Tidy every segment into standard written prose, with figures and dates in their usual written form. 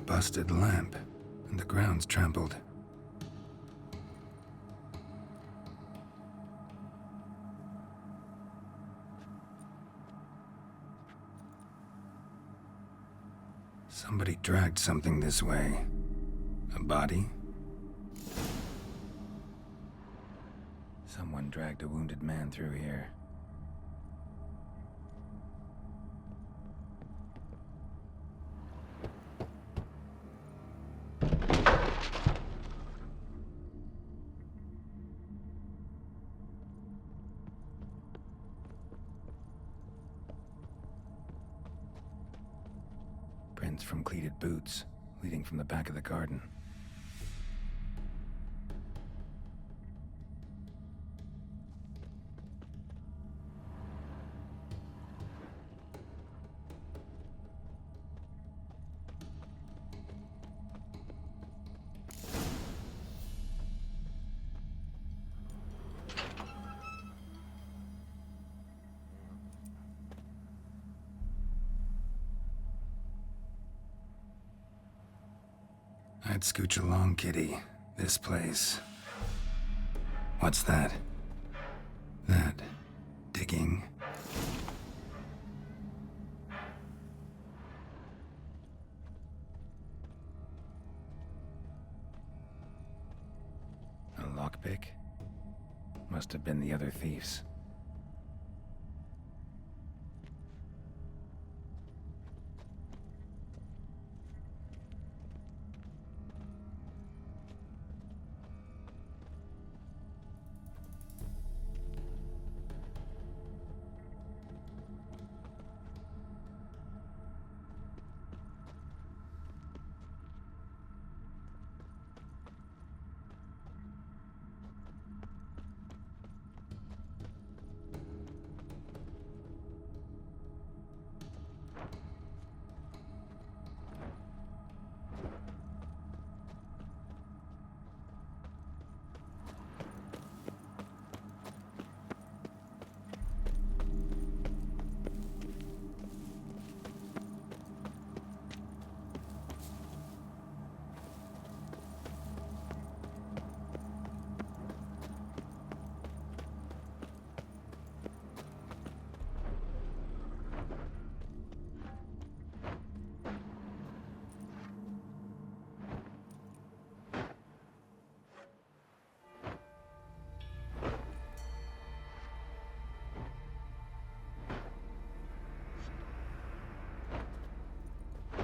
busted lamp, and the ground's trampled. Somebody dragged something this way. A body? Someone dragged a wounded man through here. Prints from cleated boots, leading from the back of the garden. I'd scooch along, kitty. This place. What's that? That. Digging. A lockpick? Must have been the other thieves.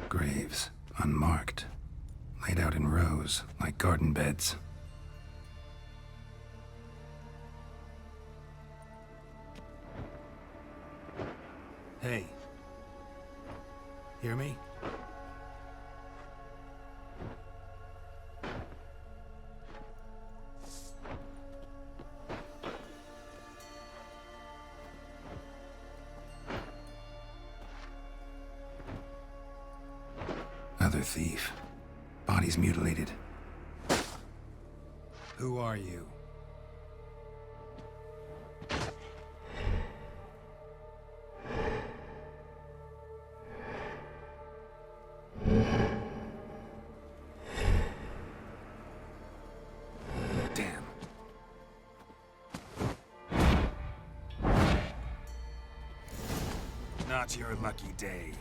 Graves, unmarked, laid out in rows like garden beds. Hey. Hear me? Another thief. Body's mutilated. Who are you? Damn. Not your lucky day.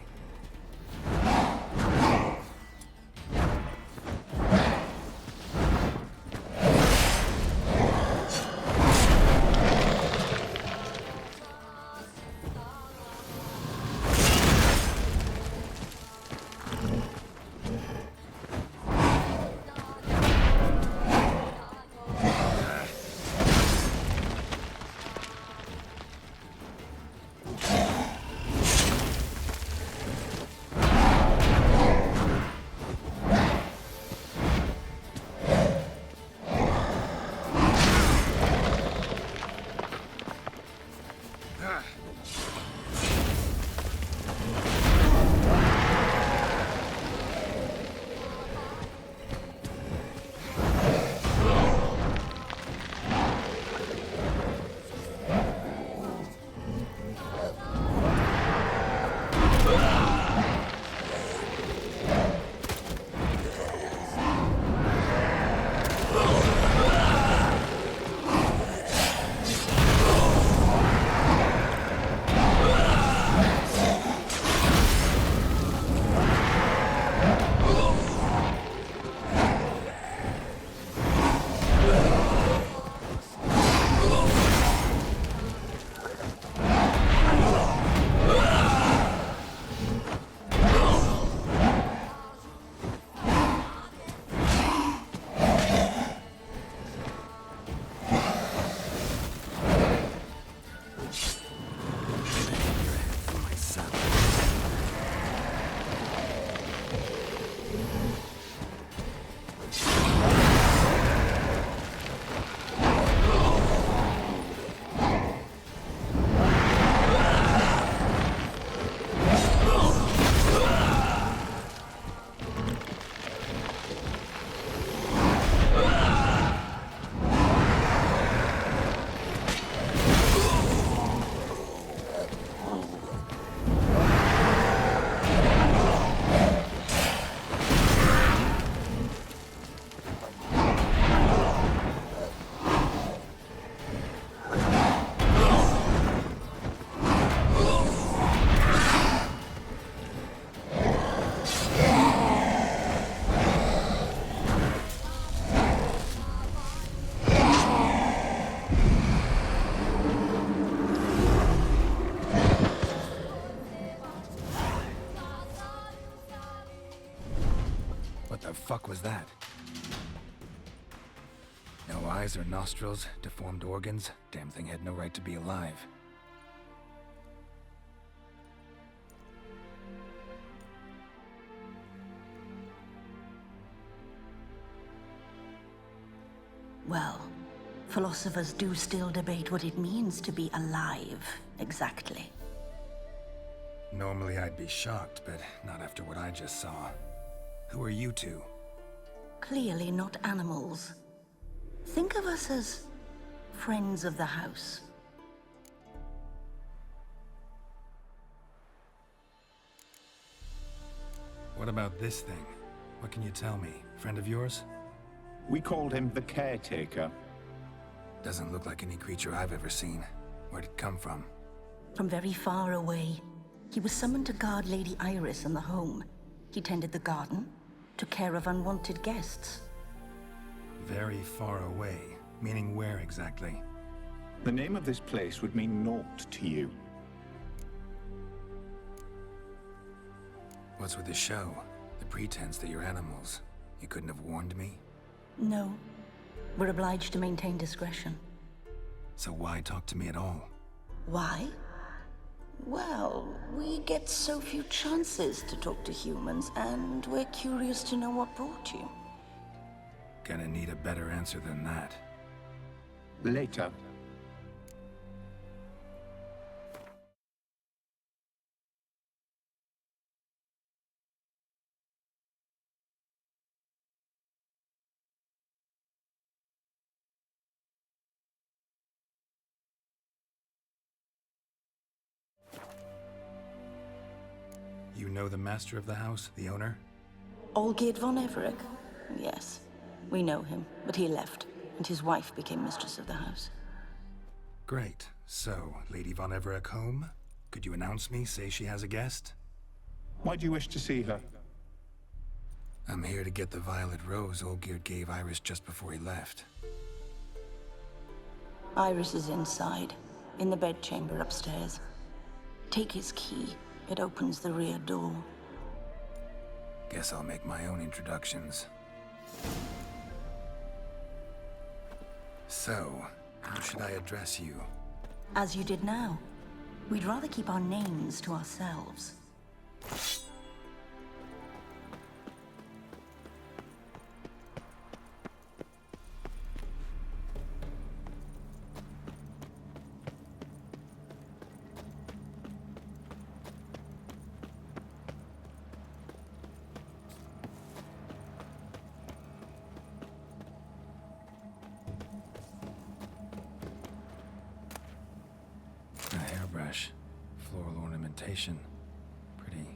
What the fuck was that? No eyes or nostrils, deformed organs. Damn thing had no right to be alive. Well, philosophers do still debate what it means to be alive, exactly. Normally I'd be shocked, but not after what I just saw. Who are you two? Clearly not animals. Think of us as friends of the house. What about this thing? What can you tell me? Friend of yours? We called him the Caretaker. Doesn't look like any creature I've ever seen. Where'd it come from? From very far away. He was summoned to guard Lady Iris and the home. He tended the garden, took care of unwanted guests. Very far away. Meaning where exactly? The name of this place would mean naught to you. What's with the show? The pretense that you're animals. You couldn't have warned me? No. We're obliged to maintain discretion. So why talk to me at all? Why? Well, we get so few chances to talk to humans, and we're curious to know what brought you. Gonna need a better answer than that. Later. You know the master of the house, the owner? Olgierd von Everec? Yes. We know him, but he left, and his wife became mistress of the house. Great. So, Lady von Everec home? Could you announce me, say she has a guest? Why do you wish to see her? I'm here to get the violet rose Olgierd gave Iris just before he left. Iris is inside, in the bedchamber upstairs. Take his key. It opens the rear door. Guess I'll make my own introductions. So, how should I address you? As you did now. We'd rather keep our names to ourselves. A hairbrush. Floral ornamentation. Pretty.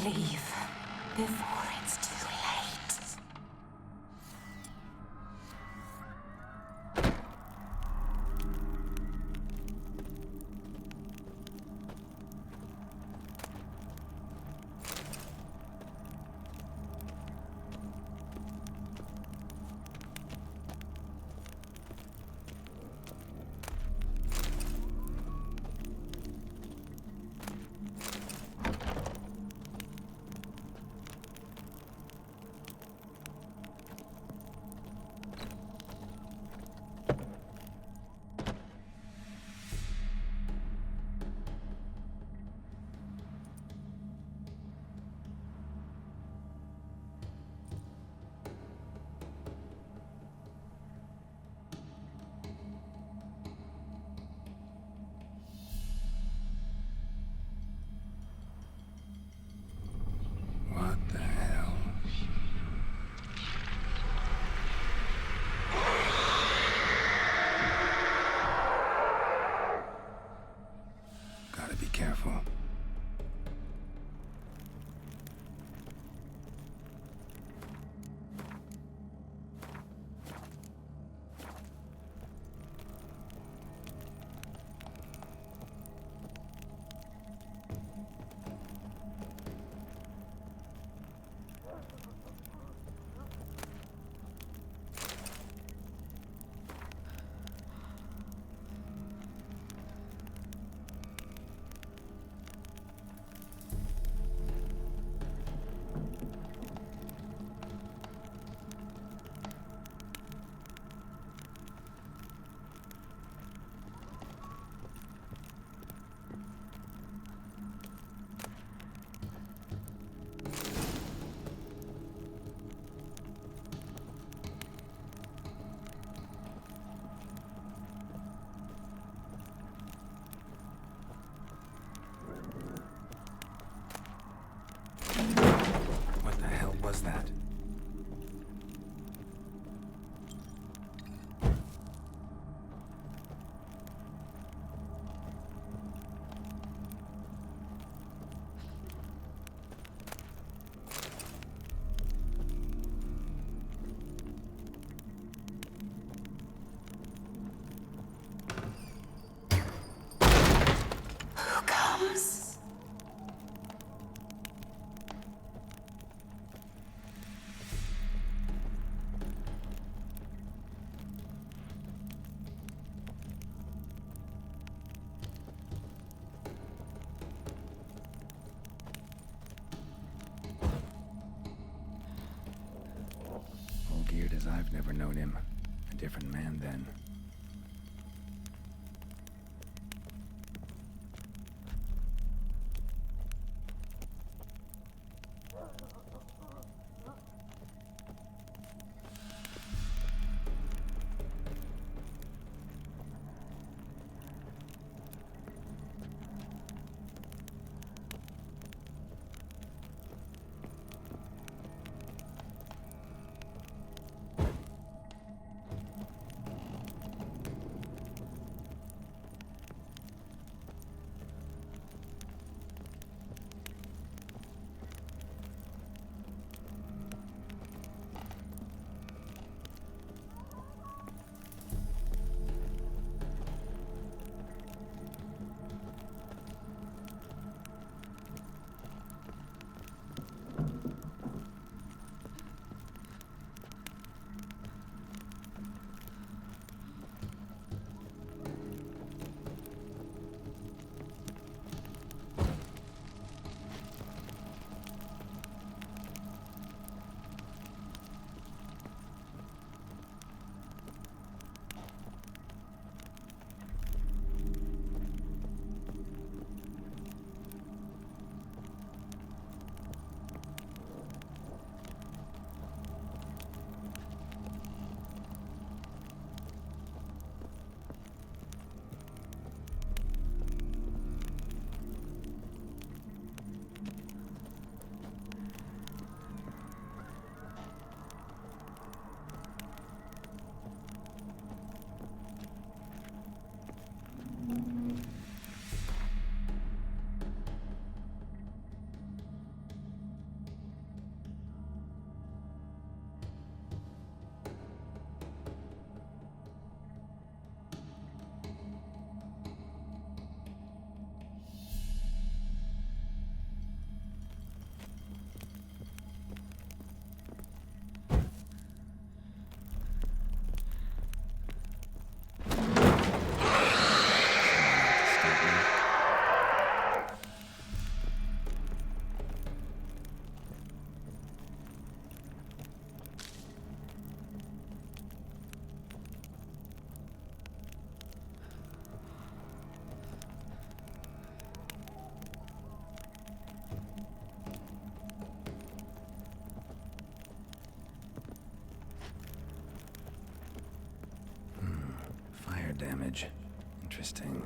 Leave before it's too late. was that? Who comes? All geared as I've never known him. A different man then. Damage. Interesting.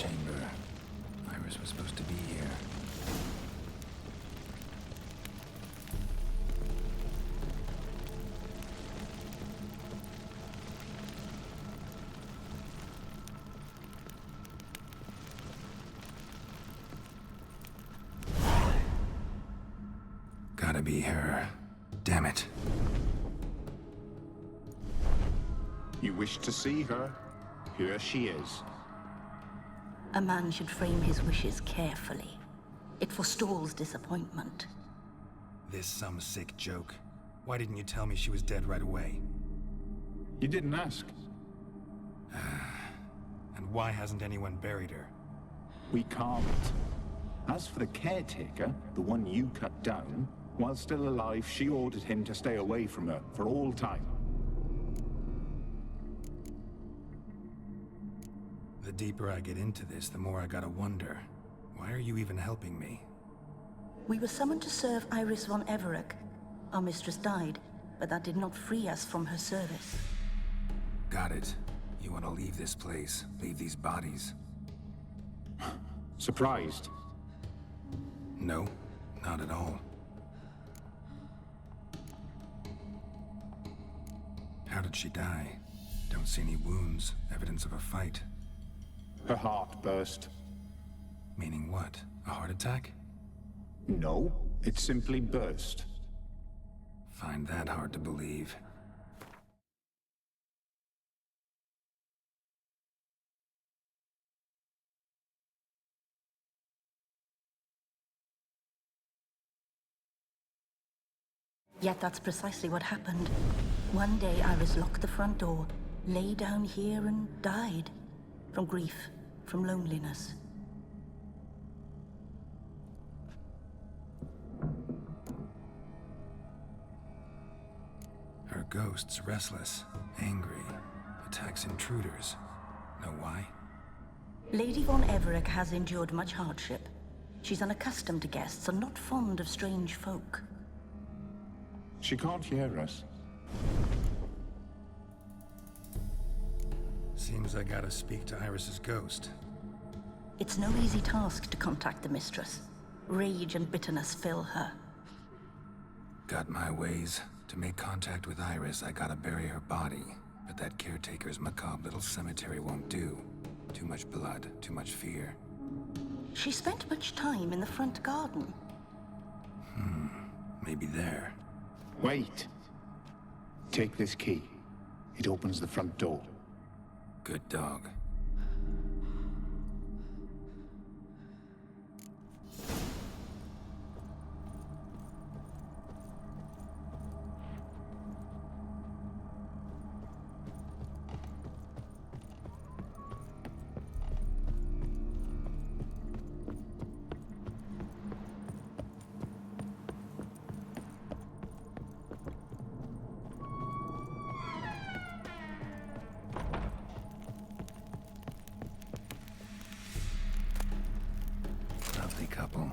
chamber. Iris was supposed to be here. Gotta be her. Damn it. You wish to see her? Here she is. A man should frame his wishes carefully. It forestalls disappointment. This some sick joke. Why didn't you tell me she was dead right away? You didn't ask. And why hasn't anyone buried her? We can't. As for the caretaker, the one you cut down, while still alive, she ordered him to stay away from her for all time. The deeper I get into this, the more I gotta wonder. Why are you even helping me? We were summoned to serve Iris von Everec. Our mistress died, but that did not free us from her service. Got it. You want to leave this place, leave these bodies? Surprised? No, not at all. How did she die? Don't see any wounds, evidence of a fight. Her heart burst. Meaning what? A heart attack? No, it simply burst. Find that hard to believe. Yet that's precisely what happened. One day Iris locked the front door, lay down here and died. From grief, from loneliness. Her ghost's restless, angry, attacks intruders. Know why? Lady von Everec has endured much hardship. She's unaccustomed to guests and not fond of strange folk. She can't hear us. Seems I gotta speak to Iris's ghost. It's no easy task to contact the mistress. Rage and bitterness fill her. Got my ways. To make contact with Iris, I gotta bury her body. But that caretaker's macabre little cemetery won't do. Too much blood, too much fear. She spent much time in the front garden. Maybe there. Wait. Take this key. It opens the front door. Good dog. Lovely couple.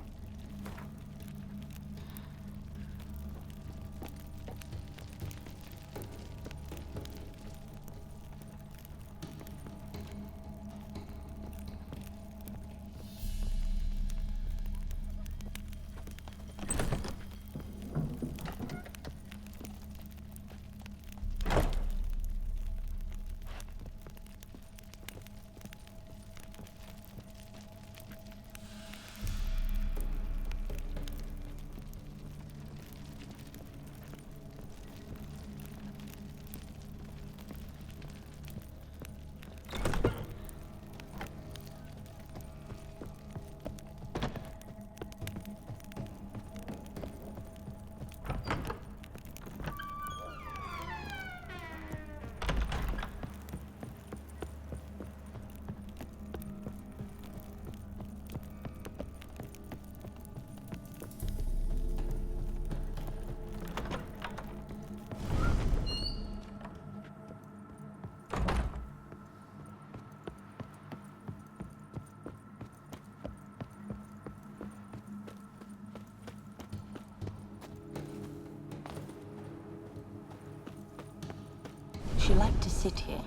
She liked to sit here,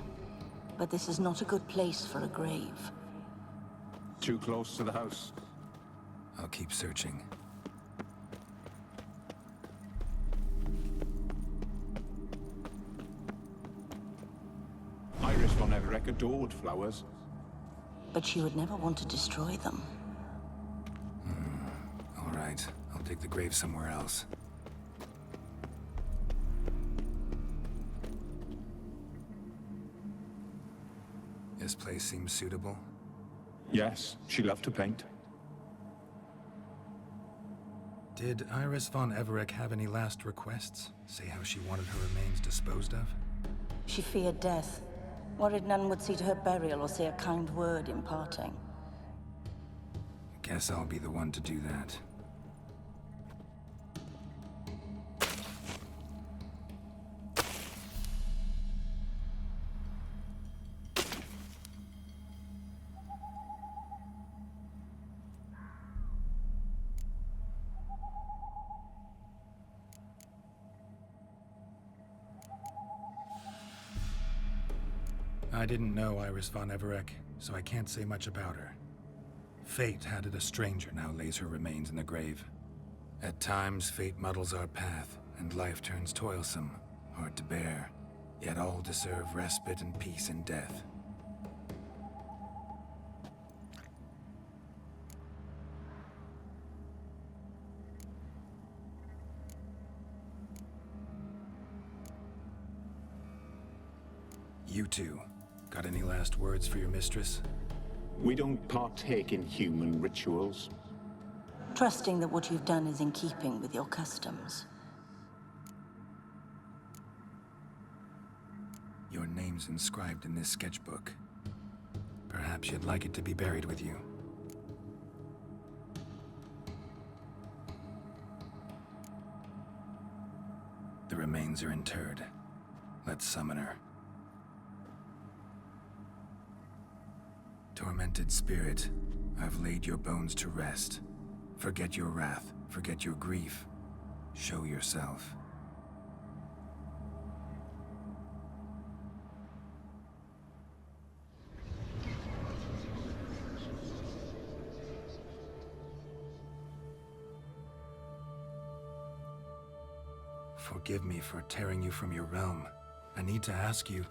but this is not a good place for a grave. Too close to the house. I'll keep searching. Iris von Everec adored flowers. But she would never want to destroy them. All right, I'll dig the grave somewhere else. This place seems suitable. Yes, she loved to paint. Did Iris von Everec have any last requests? Say how she wanted her remains disposed of? She feared death, worried none would see to her burial or say a kind word in parting. Guess I'll be the one to do that. I didn't know Iris von Everec, so I can't say much about her. Fate had it a stranger now lays her remains in the grave. At times, fate muddles our path, and life turns toilsome, hard to bear. Yet all deserve respite and peace in death. You two, got any last words for your mistress? We don't partake in human rituals. Trusting that what you've done is in keeping with your customs. Your name's inscribed in this sketchbook. Perhaps you'd like it to be buried with you. The remains are interred. Let's summon her. Tormented spirit, I've laid your bones to rest. Forget your wrath, forget your grief. Show yourself. Forgive me for tearing you from your realm. I need to ask you.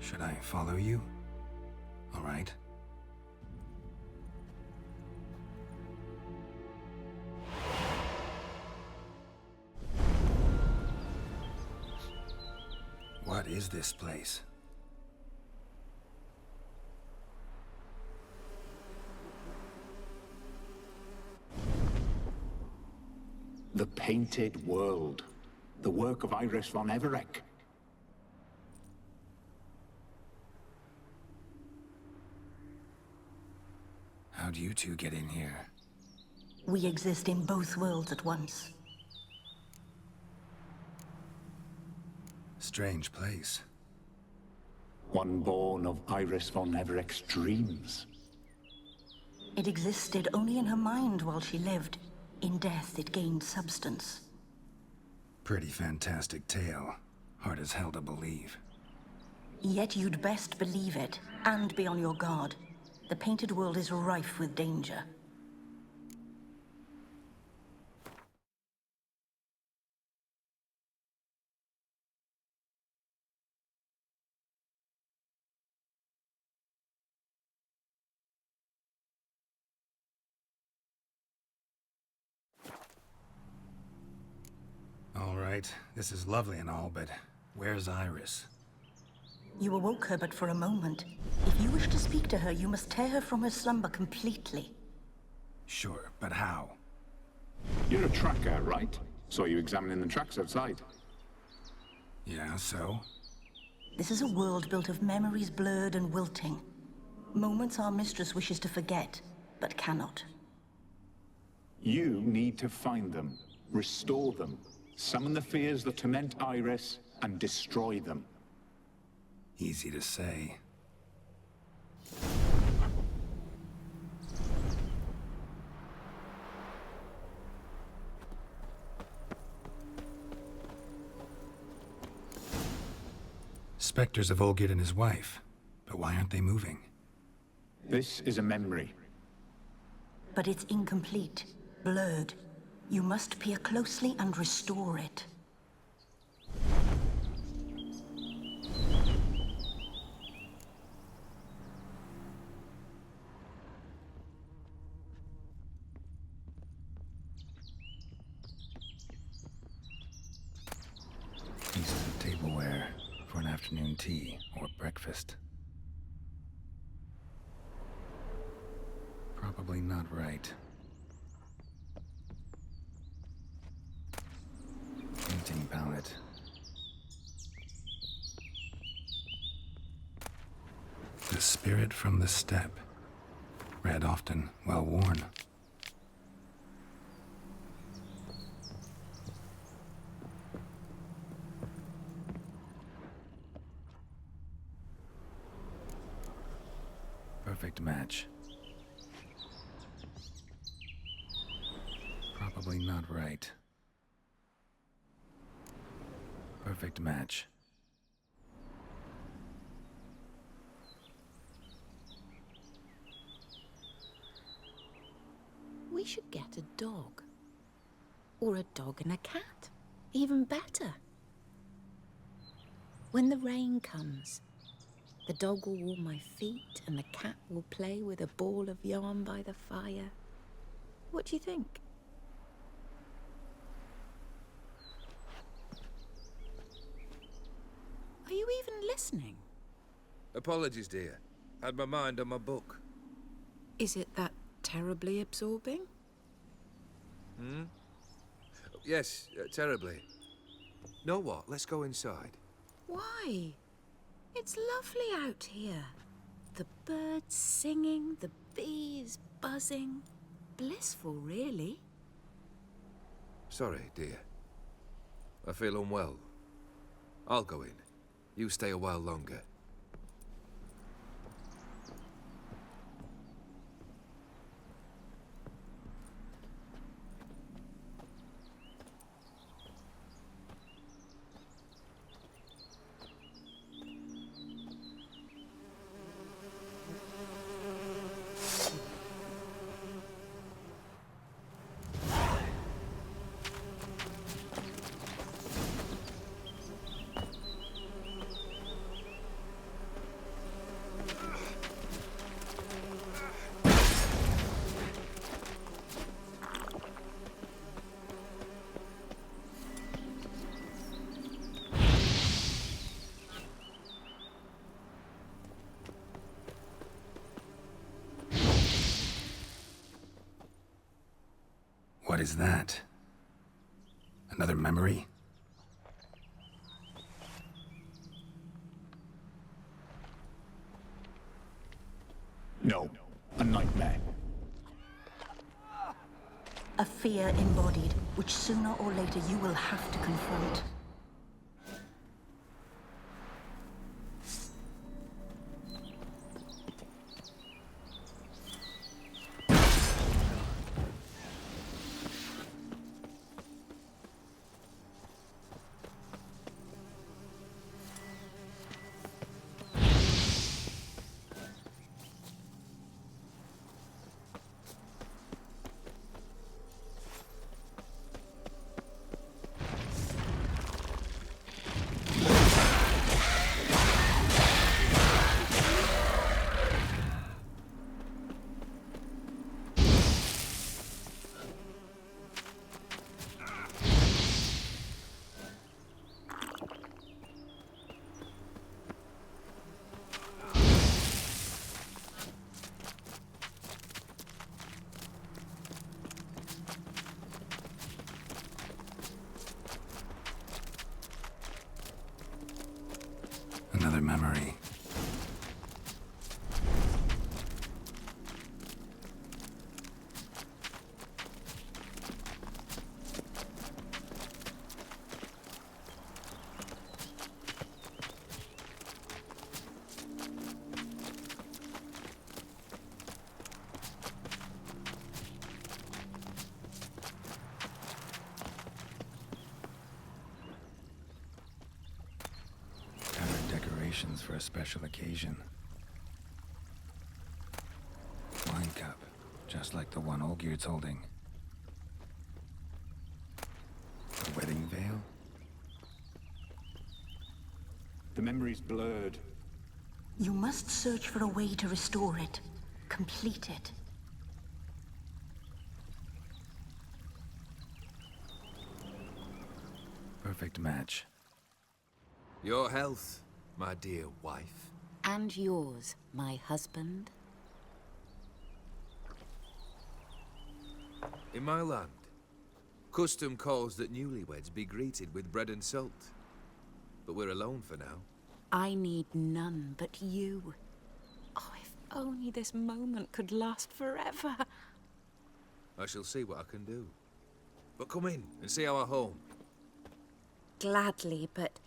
Should I follow you? All right. What is this place? The Painted World. The work of Iris von Everec. How'd you two get in here? We exist in both worlds at once. Strange place. One born of Iris von Everec's dreams. It existed only in her mind while she lived. In death, it gained substance. Pretty fantastic tale. Hard as hell to believe. Yet you'd best believe it, and be on your guard. The painted world is rife with danger. All right, this is lovely and all, but where's Iris? You awoke her but for a moment. If you wish to speak to her, you must tear her from her slumber completely. Sure, but how? You're a tracker, right? Saw you examining the tracks outside. Yeah, so? This is a world built of memories blurred and wilting. Moments our mistress wishes to forget, but cannot. You need to find them, restore them, summon the fears that torment Iris, and destroy them. Easy to say. Spectres of Olgierd and his wife. But why aren't they moving? This is a memory. But it's incomplete, blurred. You must peer closely and restore it. Decent tableware for an afternoon tea or breakfast. Probably not right. Painting palette. The spirit from the steppe. Read often, well worn. Perfect match. Probably not right. Perfect match. We should get a dog. Or a dog and a cat. Even better. When the rain comes, the dog will warm my feet and the cat will play with a ball of yarn by the fire. What do you think? Are you even listening? Apologies, dear. Had my mind on my book. Is it that terribly absorbing? Yes, terribly. Know what? Let's go inside. Why? It's lovely out here. The birds singing, the bees buzzing. Blissful, really. Sorry, dear. I feel unwell. I'll go in. You stay a while longer. What is that? Another memory? No, a nightmare. A fear embodied, which sooner or later you will have to confront. memory. Decorations for a special occasion. Wine cup, just like the one Olgierd's holding. A wedding veil? The memory's blurred. You must search for a way to restore it. Complete it. Perfect match. Your health, my dear wife. And yours, my husband. In my land, custom calls that newlyweds be greeted with bread and salt. But we're alone for now. I need none but you. Oh, if only this moment could last forever. I shall see what I can do. But come in and see our home. Gladly, but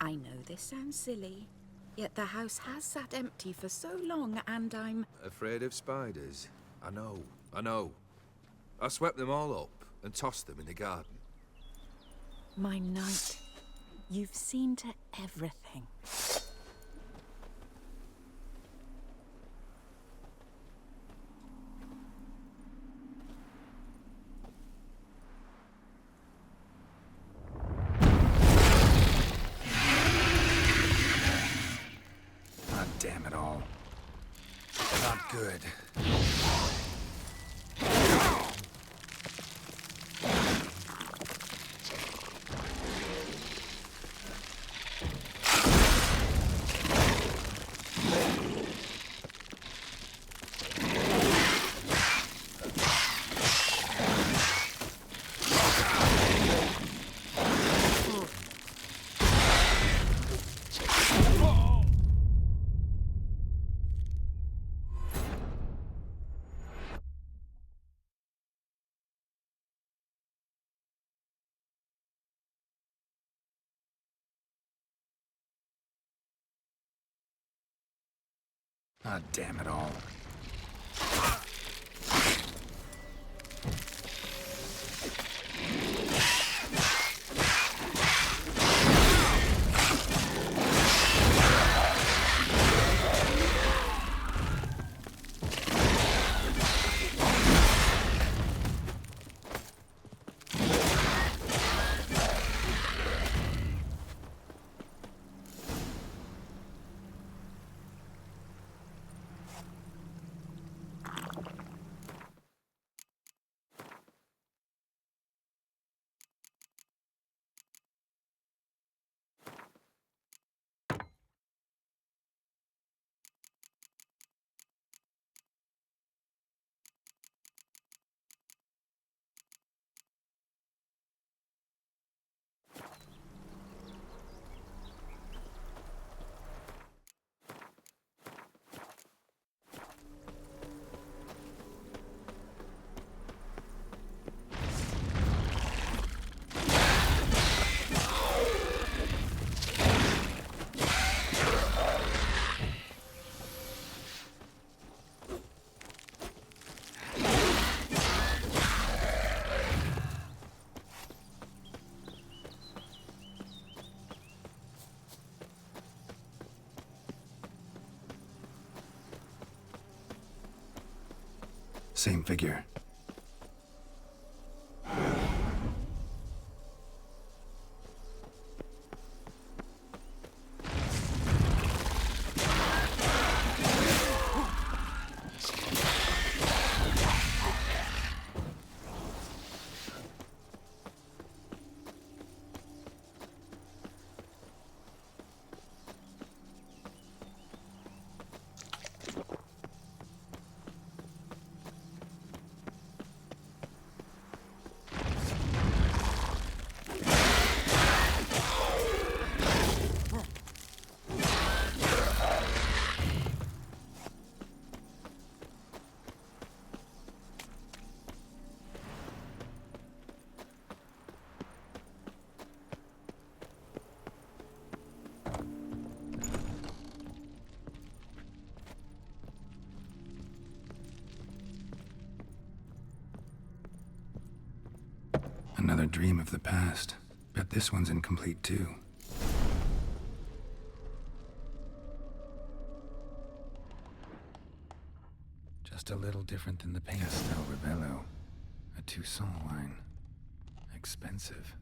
I know this sounds silly, yet the house has sat empty for so long, and I'm... Afraid of spiders? I know. I swept them all up and tossed them in the garden. My knight, you've seen to everything. Ah, damn it all. Not good. Ah, damn it all. Same figure. Another dream of the past. Bet this one's incomplete too. Just a little different than the paint. Castel Rebello. A Toussaint wine. Expensive.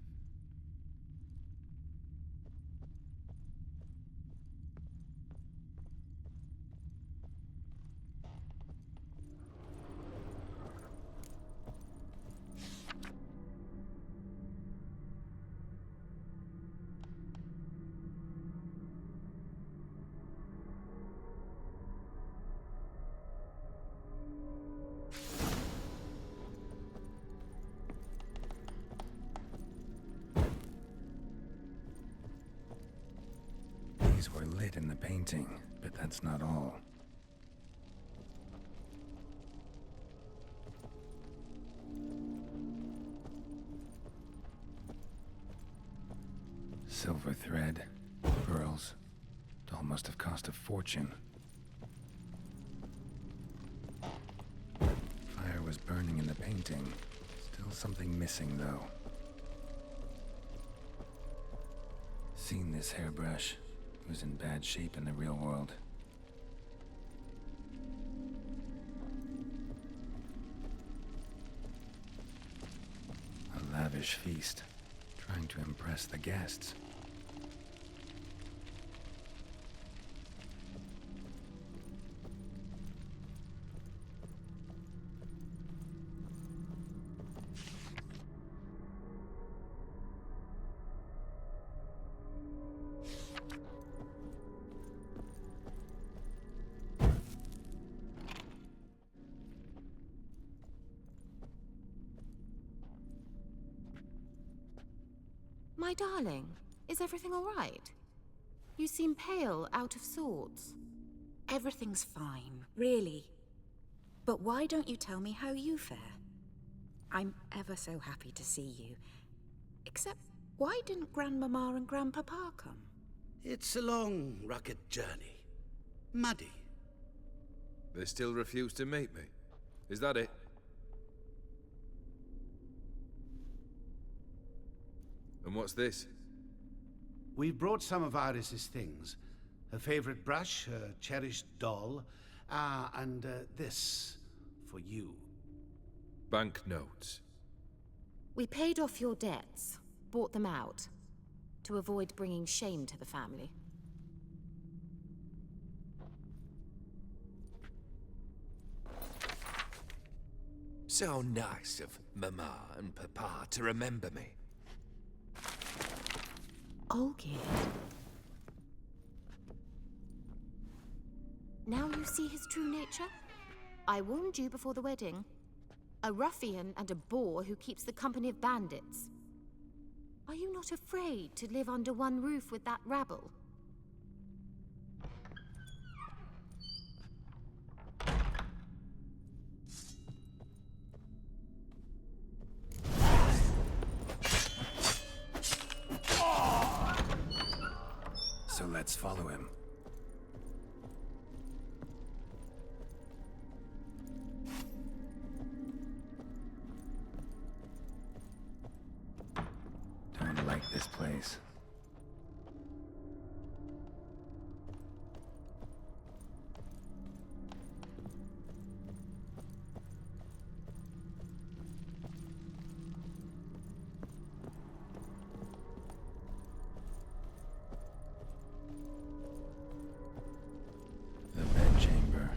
These were lit in the painting, but that's not all. Silver thread, pearls. It all must have cost a fortune. Fire was burning in the painting. Still something missing, though. Seen this hairbrush. It was in bad shape in the real world. A lavish feast, trying to impress the guests. My darling, is everything all right? You seem pale, out of sorts. Everything's fine, really. But why don't you tell me how you fare? I'm ever so happy to see you. Except, why didn't Grandmama and Grandpapa come? It's a long, rugged journey. Muddy. They still refuse to meet me. Is that it? And what's this? We've brought some of Iris's things. Her favorite brush, her cherished doll, and this for you. Banknotes. We paid off your debts, bought them out, to avoid bringing shame to the family. So nice of Mama and Papa to remember me. Olgierd. Now you see his true nature? I warned you before the wedding. A ruffian and a boor who keeps the company of bandits. Are you not afraid to live under one roof with that rabble? So let's follow him. Don't like this place. The bedchamber.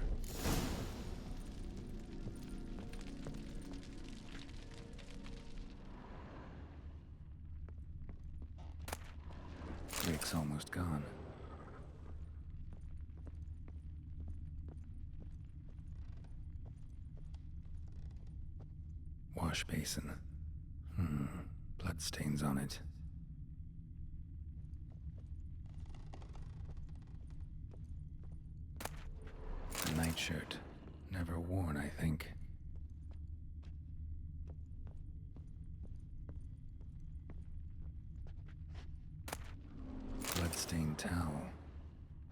Rick's almost gone. Wash basin. Bloodstains on it. A nightshirt. Never worn, I think. Bloodstained towel.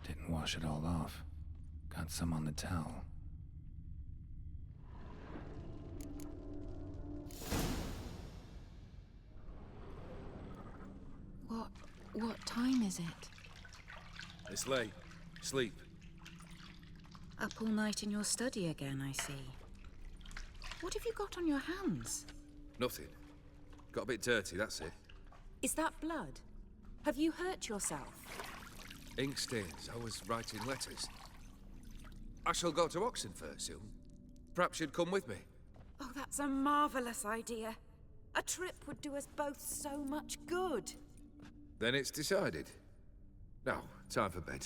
Didn't wash it all off. Got some on the towel. What time is it? It's late. Sleep. Up all night in your study again, I see. What have you got on your hands? Nothing. Got a bit dirty, that's it. Is that blood? Have you hurt yourself? Ink stains. I was writing letters. I shall go to Oxenfurt soon. Perhaps you'd come with me. Oh, that's a marvelous idea. A trip would do us both so much good. Then it's decided. Now, time for bed.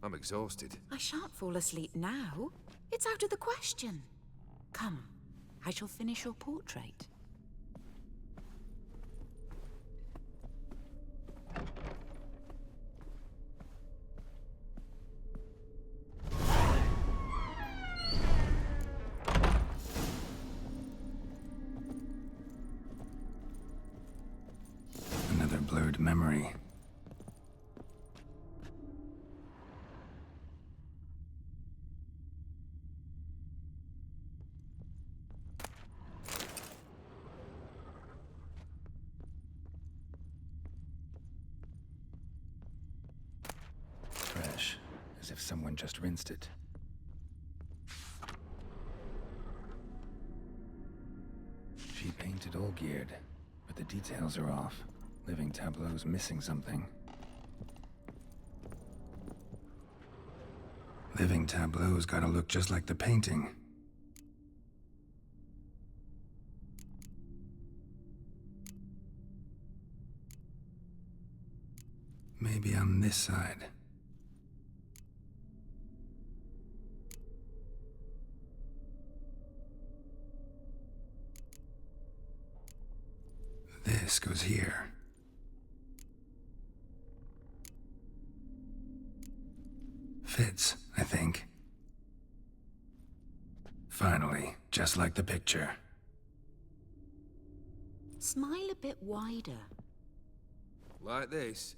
I'm exhausted. I shan't fall asleep now. It's out of the question. Come, I shall finish your portrait. Another blurred memory. Fresh, as if someone just rinsed it. She painted Olgierd, but the details are off. Living Tableau's missing something. Living Tableau's gotta look just like the painting. Maybe on this side. This goes here. Fits, I think. Finally, just like the picture. Smile a bit wider. Like this?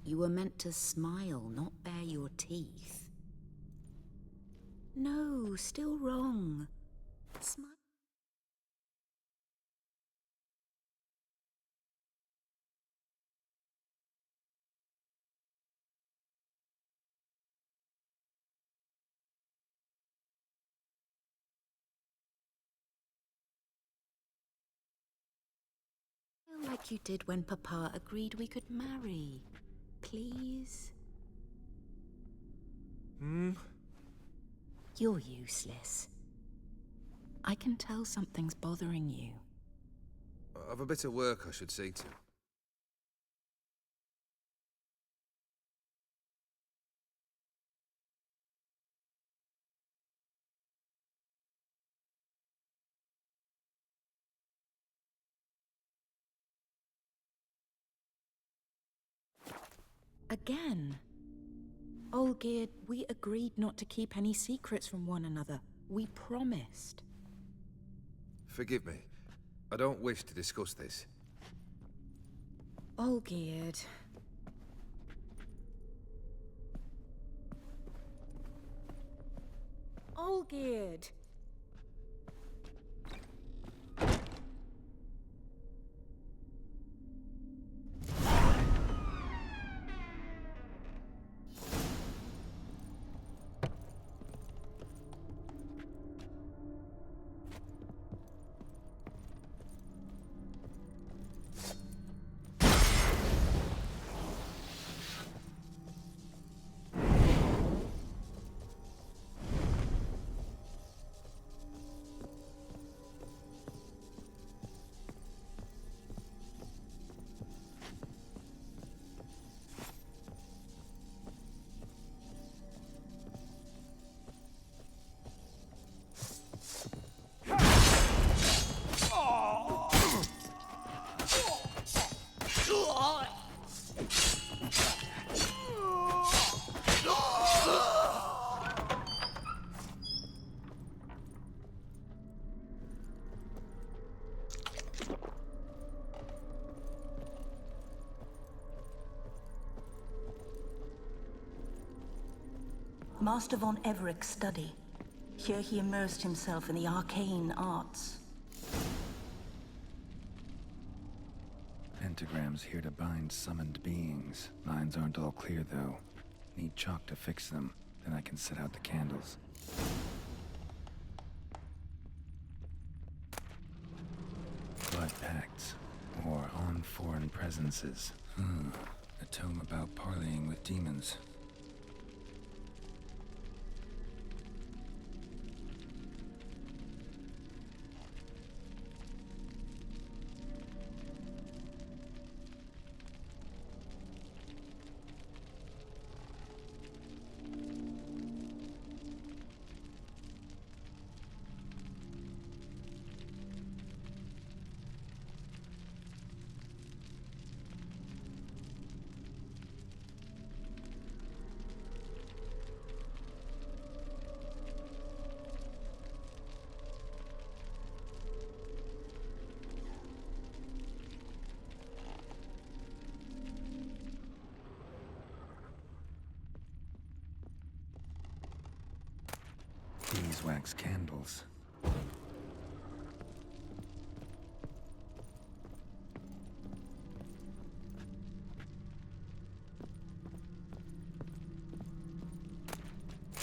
You were meant to smile, not bare your teeth. No, still wrong. Smile. Like you did when Papa agreed we could marry. Please? You're useless. I can tell something's bothering you. I've a bit of work I should see to. Again. Olgierd, we agreed not to keep any secrets from one another. We promised. Forgive me. I don't wish to discuss this. Olgierd. Olgierd! Master von Everek's study. Here he immersed himself in the arcane arts. pentagrams here to bind summoned beings. Lines aren't all clear, though. Need chalk to fix them, then I can set out the candles. Blood pacts, or on foreign presences. A tome about parleying with demons. Beeswax candles.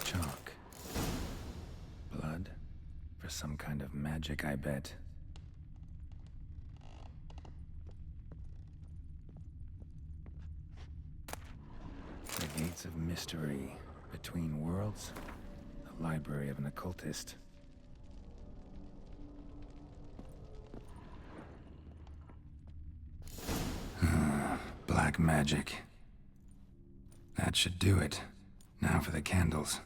Chalk. Blood? For some kind of magic, I bet. The Gates of Mystery. Between Worlds? The library of an occultist. Black magic. That should do it. Now for the candles.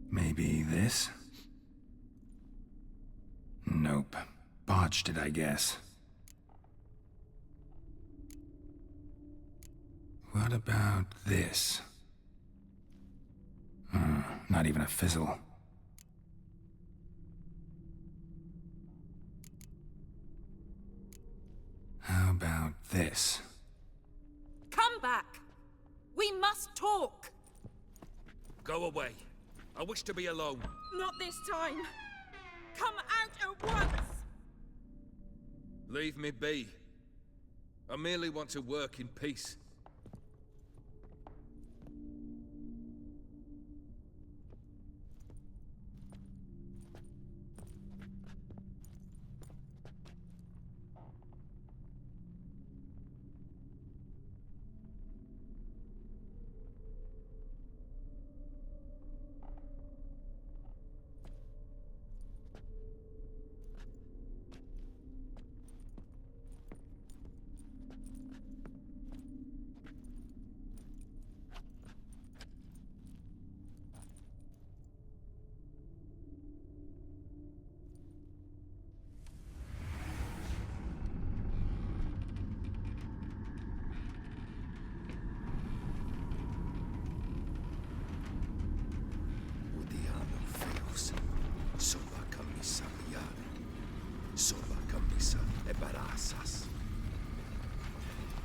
Maybe this? Nope. Botched it, I guess. What about this? Not even a fizzle. How about this? Come back! We must talk! Go away. I wish to be alone. Not this time! Come out at once! Leave me be. I merely want to work in peace.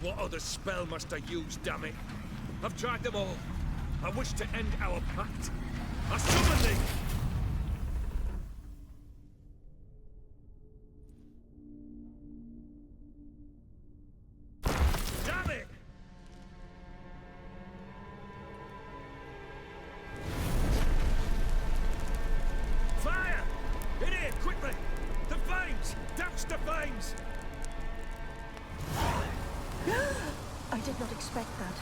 What other spell must I use, damn it? I've tried them all. I wish to end our pact. I summon thee! Damn it! Fire! In here, quickly! The flames! Douse the flames! I did not expect that.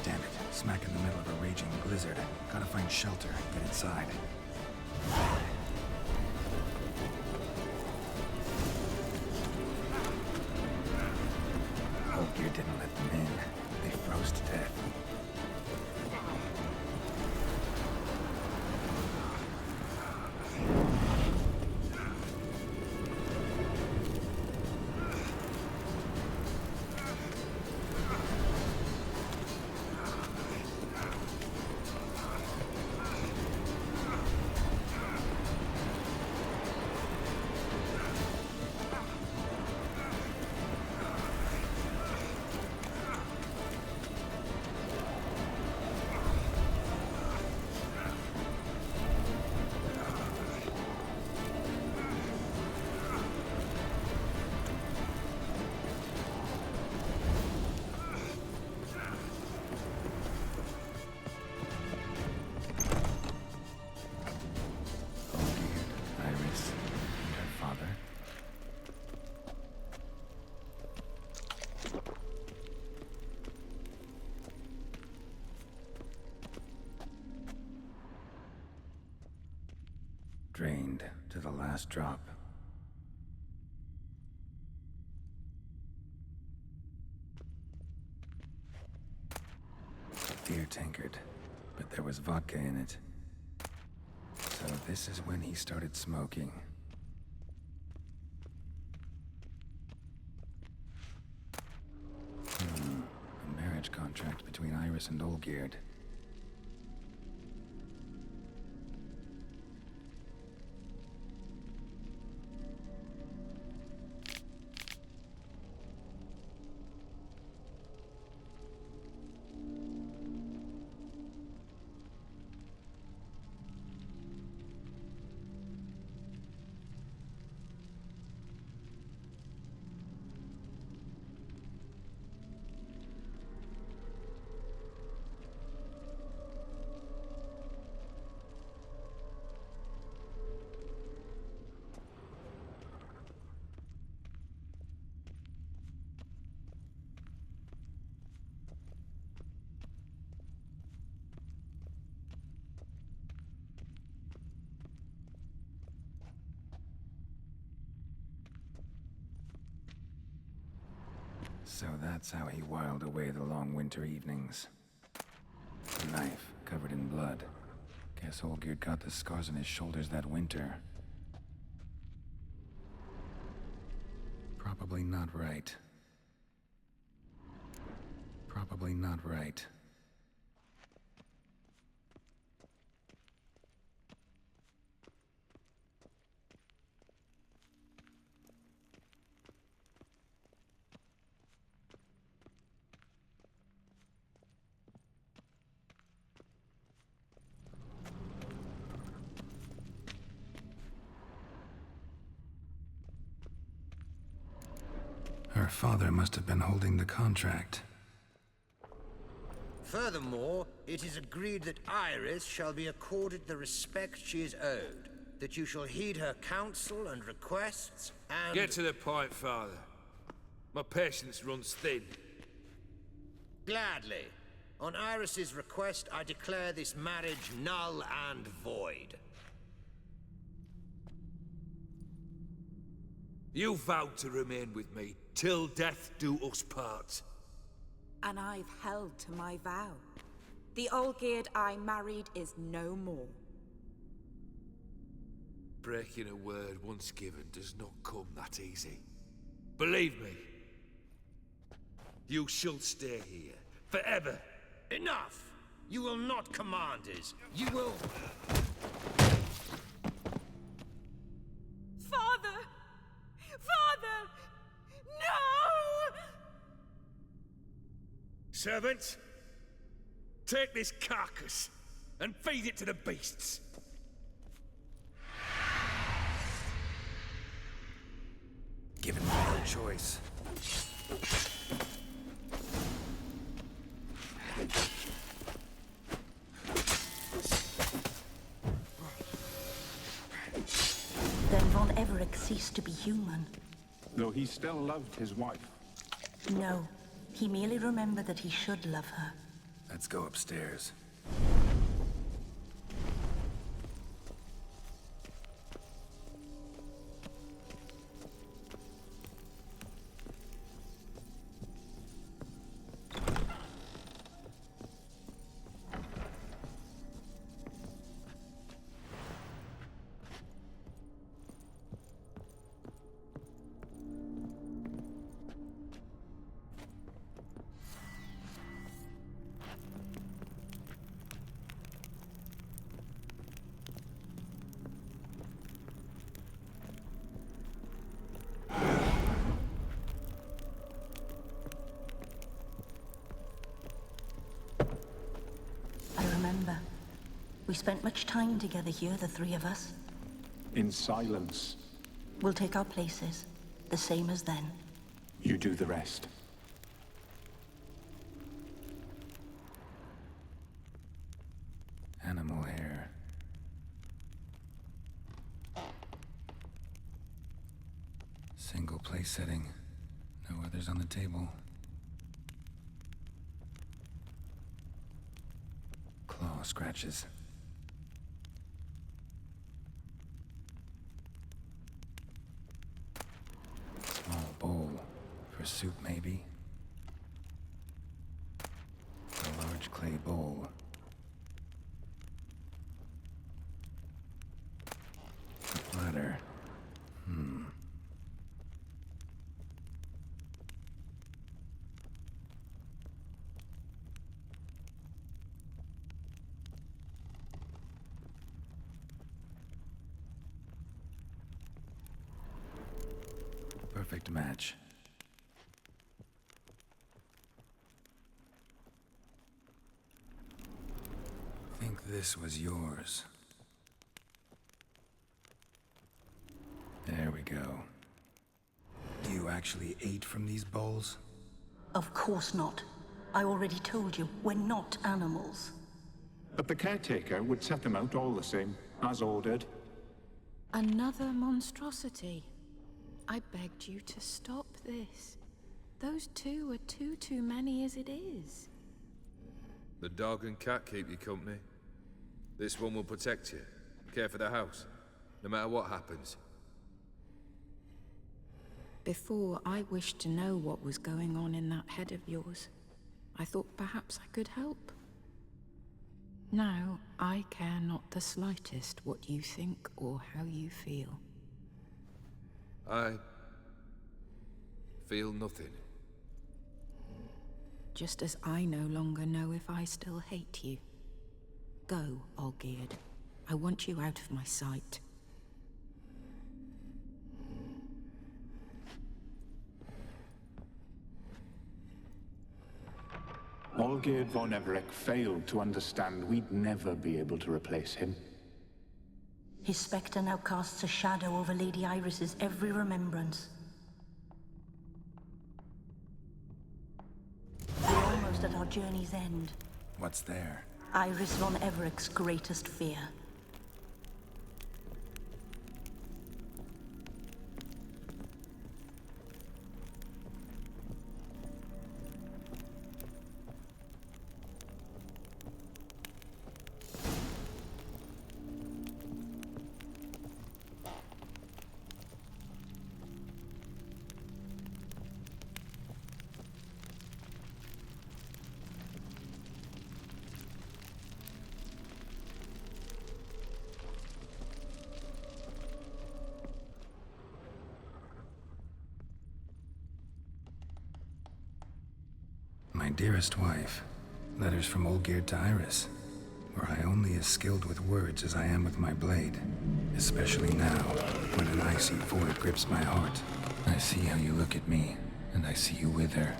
Damn it. Smack in the middle of a raging blizzard. Gotta find shelter, get inside. Gear didn't let them in. They froze to death. Drained to the last drop. Beer tankard, but there was vodka in it. So this is when he started smoking. A marriage contract between Iris and Olgierd. So that's how he whiled away the long winter evenings. A knife covered in blood. Guess Olgierd got the scars on his shoulders that winter. Probably not right. Probably not right. Her father must have been holding the contract. Furthermore, it is agreed that Iris shall be accorded the respect she is owed, that you shall heed her counsel and requests, and... Get to the point, Father. My patience runs thin. Gladly. On Iris's request, I declare this marriage null and void. You vowed to remain with me, till death do us part. And I've held to my vow. The Olgierd I married is no more. Breaking a word once given does not come that easy. Believe me. You shall stay here, forever. Enough! You will not command us. You will... Father! Father! No! Servants, take this carcass and feed it to the beasts. Given no choice. Then Von Everec ceased to be human. Though he still loved his wife. No, he merely remembered that he should love her. Let's go upstairs. We spent much time together here, the three of us. In silence. We'll take our places, the same as then. You do the rest. Animal hair. Single place setting. No others on the table. Claw scratches. For soup, maybe? A large clay bowl. A platter. Perfect match. Think this was yours. There we go. You actually ate from these bowls? Of course not. I already told you, we're not animals. But the caretaker would set them out all the same, as ordered. Another monstrosity. I begged you to stop this. Those two are too many as it is. The dog and cat keep you company. This one will protect you, care for the house, no matter what happens. Before, I wished to know what was going on in that head of yours. I thought perhaps I could help. Now, I care not the slightest what you think or how you feel. I feel nothing. Just as I no longer know if I still hate you. Go, Olgierd. I want you out of my sight. Olgierd von Everec failed to understand we'd never be able to replace him. His spectre now casts a shadow over Lady Iris's every remembrance. We're almost at our journey's end. What's there? Iris von Everec's greatest fear. My dearest wife, letters from Olgierd to Iris. Were I only as skilled with words as I am with my blade, especially now, when an icy void grips my heart. I see how you look at me, and I see you wither.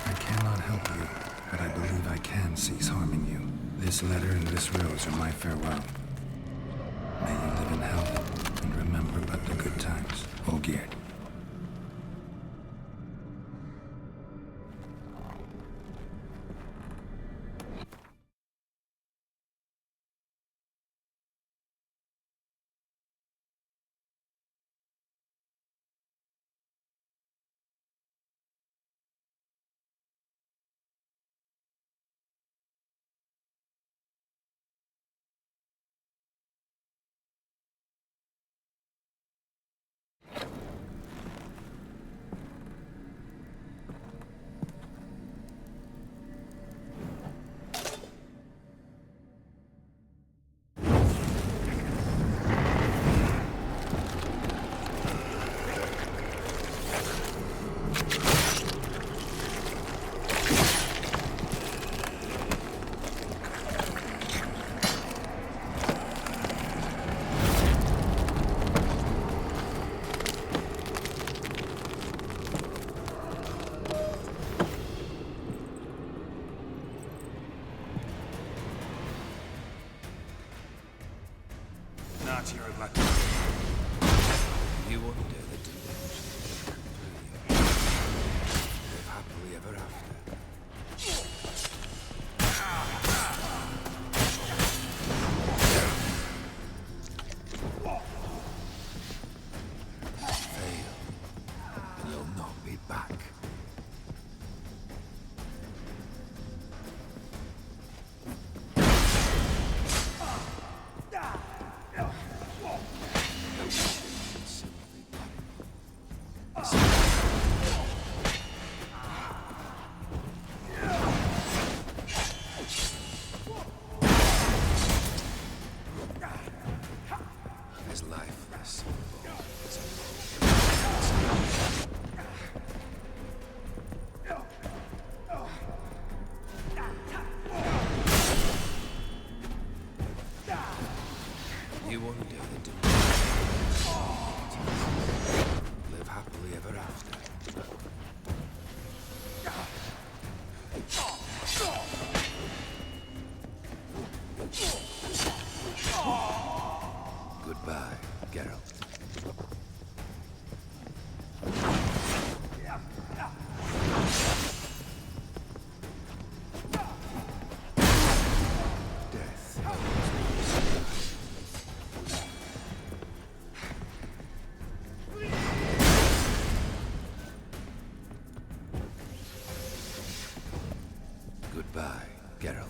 I cannot help you, but I believe I can cease harming you. This letter and this rose are my farewell. May you live in health, and remember but the good times, Olgierd. Not your luck. You wonder the delusion live happily ever after. Fail, and you'll not be back. You want to do the live happily ever after. Goodbye, Geralt. Goodbye, Geralt.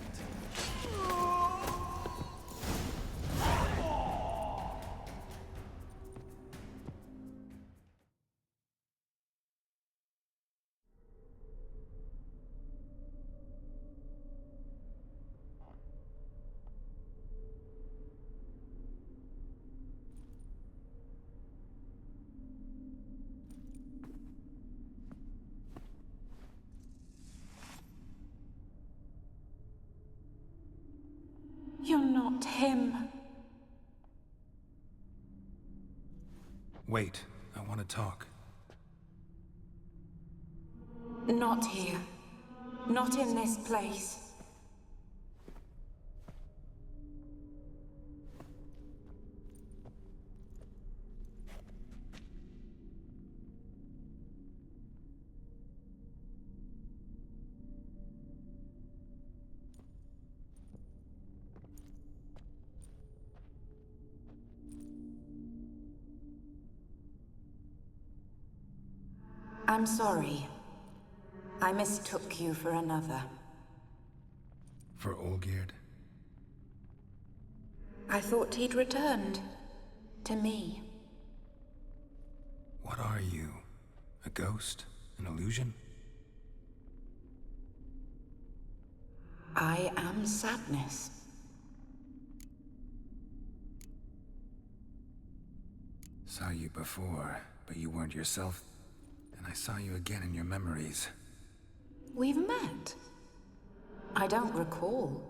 You're not him. Wait, I want to talk. Not here. Not in this place. I'm sorry. I mistook you for another. For Olgierd? I thought he'd returned. To me. What are you? A ghost? An illusion? I am sadness. Saw you before, but you weren't yourself. And I saw you again in your memories. We've met? I don't recall.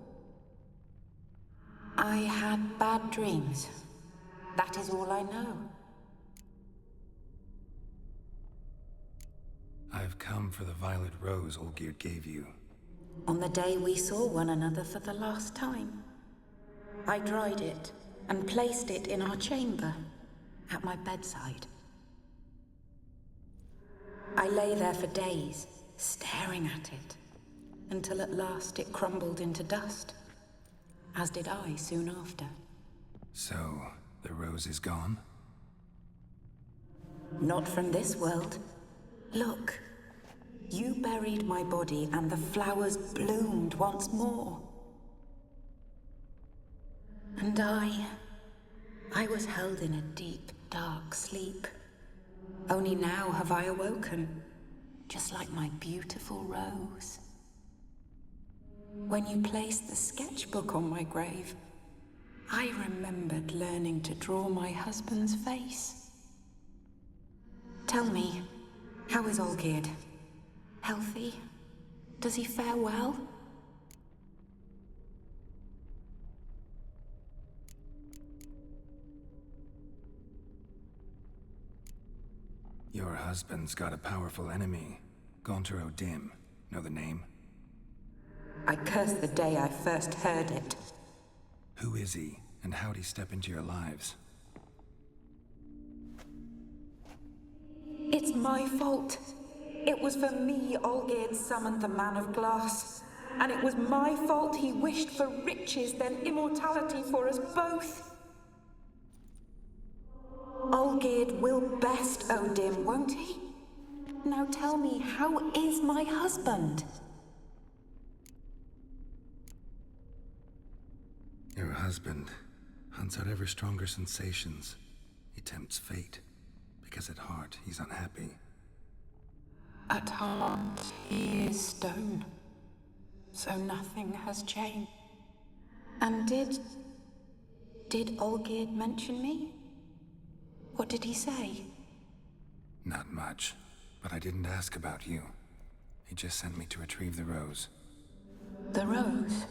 I had bad dreams. That is all I know. I've come for the violet rose Olgierd gave you. On the day we saw one another for the last time, I dried it and placed it in our chamber, at my bedside. I lay there for days, staring at it, until at last it crumbled into dust, as did I soon after. So, the rose is gone? Not from this world. Look, you buried my body and the flowers bloomed once more. And I was held in a deep, dark sleep. Only now have I awoken, just like my beautiful rose. When you placed the sketchbook on my grave, I remembered learning to draw my husband's face. Tell me, how is Olgierd? Healthy? Does he fare well? Your husband's got a powerful enemy. Gaunter O'Dim. Know the name? I curse the day I first heard it. Who is he, and how'd he step into your lives? It's my fault. It was for me Olgierd summoned the Man of Glass. And it was my fault he wished for riches, then immortality for us both. Olgierd will best O'Dim, won't he? Now tell me, how is my husband? Your husband hunts out ever stronger sensations. He tempts fate, because at heart he's unhappy. At heart, he is stone. So nothing has changed. And did Olgierd mention me? What did he say? Not much, but I didn't ask about you. He just sent me to retrieve the rose. The rose?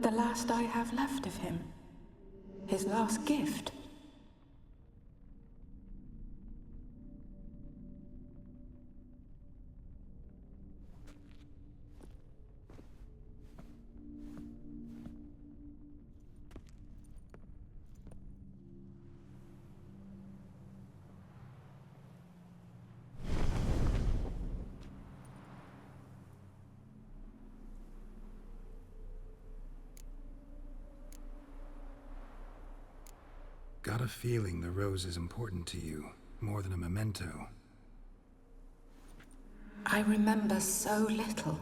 The last I have left of him. His last gift. Got a feeling the rose is important to you, more than a memento. I remember so little.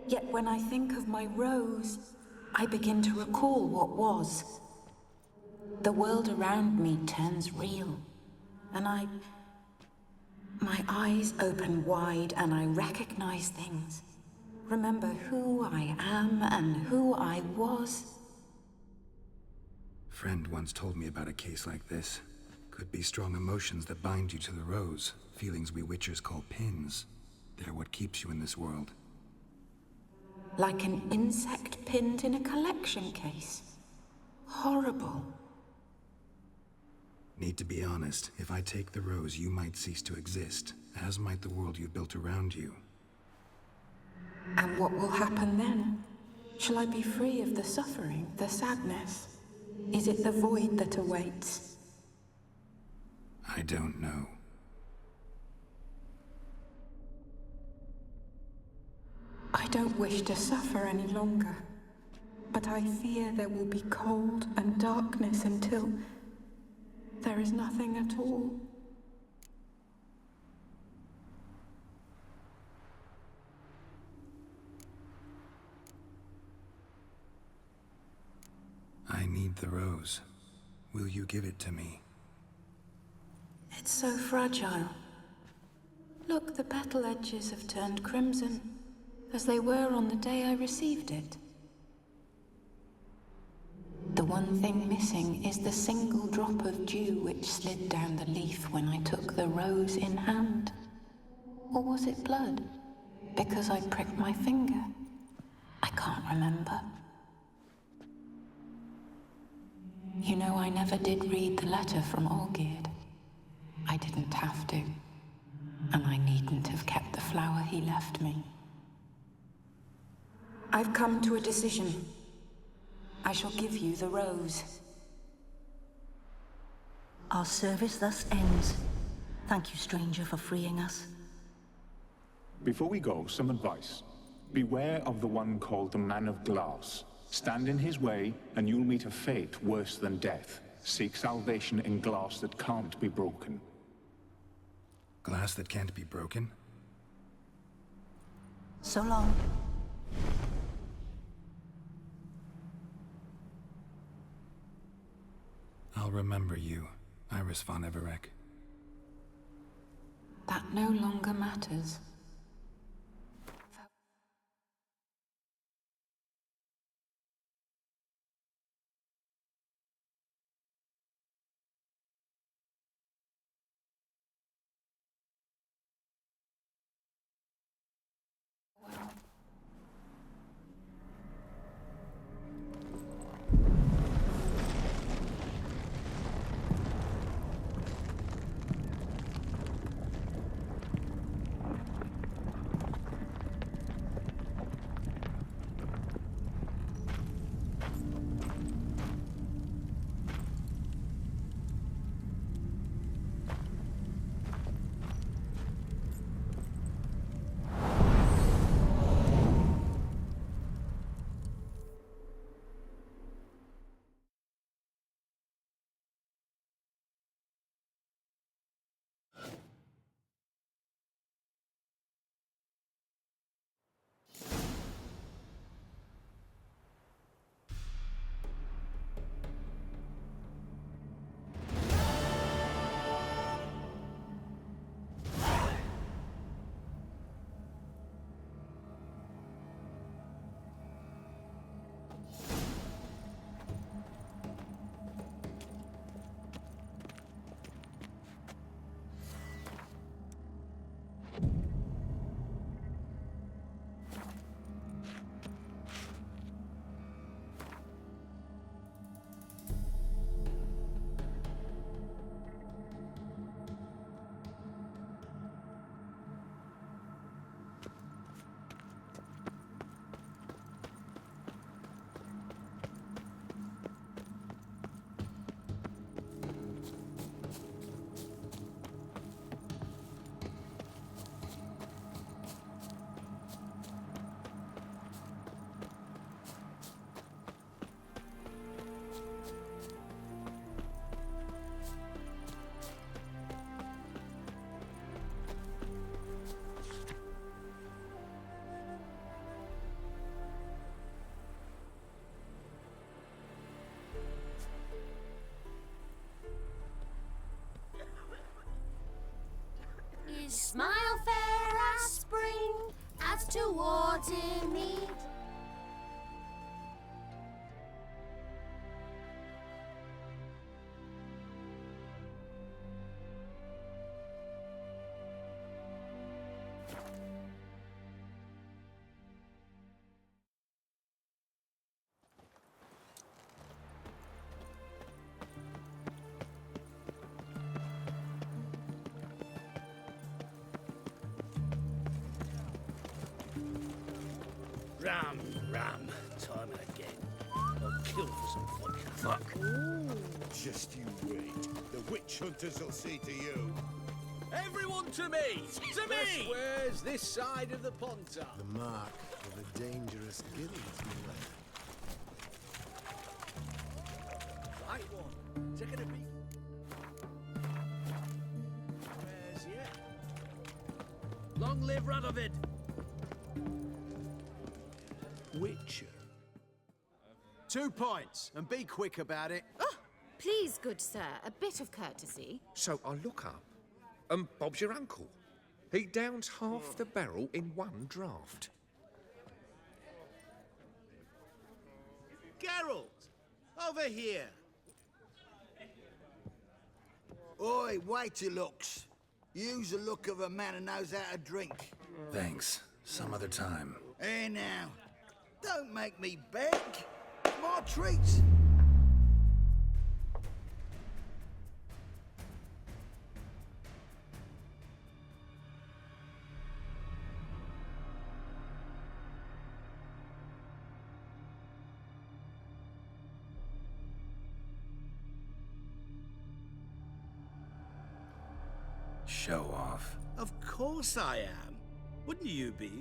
Yet when I think of my rose, I begin to recall what was. The world around me turns real, and my eyes open wide and I recognize things. Remember who I am and who I was. Friend once told me about a case like this. Could be strong emotions that bind you to the rose, feelings we witchers call pins. They're what keeps you in this world. Like an insect pinned in a collection case. Horrible. Need to be honest, if I take the rose, you might cease to exist, as might the world you built around you. And what will happen then? Shall I be free of the suffering, the sadness? Is it the void that awaits? I don't know. I don't wish to suffer any longer, but I fear there will be cold and darkness until there is nothing at all. I need the rose. Will you give it to me? It's so fragile. Look, the petal edges have turned crimson, as they were on the day I received it. The one thing missing is the single drop of dew which slid down the leaf when I took the rose in hand. Or was it blood? Because I pricked my finger? I can't remember. You know, I never did read the letter from Olgierd. I didn't have to. And I needn't have kept the flower he left me. I've come to a decision. I shall give you the rose. Our service thus ends. Thank you, stranger, for freeing us. Before we go, some advice. Beware of the one called the Man of Glass. Stand in his way, and you'll meet a fate worse than death. Seek salvation in glass that can't be broken. Glass that can't be broken? So long. I'll remember you, Iris von Everec. That no longer matters. his smile fair as spring, as to autumn mead. Ram, time and again. I'll kill for some vodka. Fuck. Just you wait. The witch hunters will see to you. Everyone to me! To me! Where's this side of the Pontar? The mark of a dangerous guild, beware. Right one. Taking a peek. Where's yet? Long live Radovid! Witcher. 2 points, and be quick about it. Oh, please, good sir, a bit of courtesy. So I look up, and Bob's your uncle. He downs half the barrel in one draught. Geralt! Over here! Oi, waiter looks. Use the look of a man who knows how to drink. Thanks. Some other time. Here now. Don't make me beg. My treat. Show off. Of course I am. Wouldn't you be?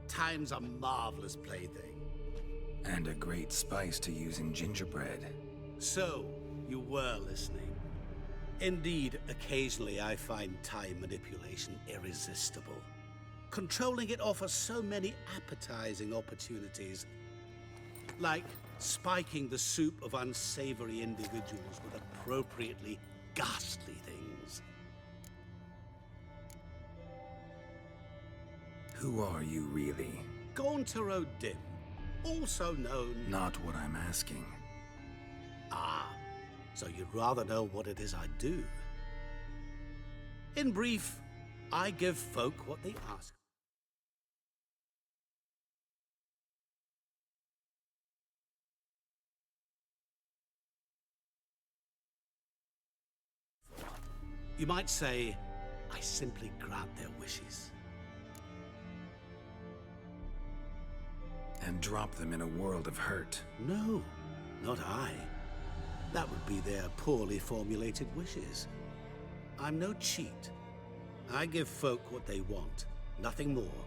Time's a marvelous plaything. And a great spice to use in gingerbread. So, you were listening. Indeed, occasionally I find time manipulation irresistible. Controlling it offers so many appetizing opportunities. Like spiking the soup of unsavory individuals with appropriately ghastly things. Who are you really? Gaunter O'Dim, also known... Not what I'm asking. Ah, so you'd rather know what it is I do. In brief, I give folk what they ask. You might say, I simply grant their wishes. And drop them in a world of hurt. No, not I. That would be their poorly formulated wishes. I'm no cheat. I give folk what they want, nothing more.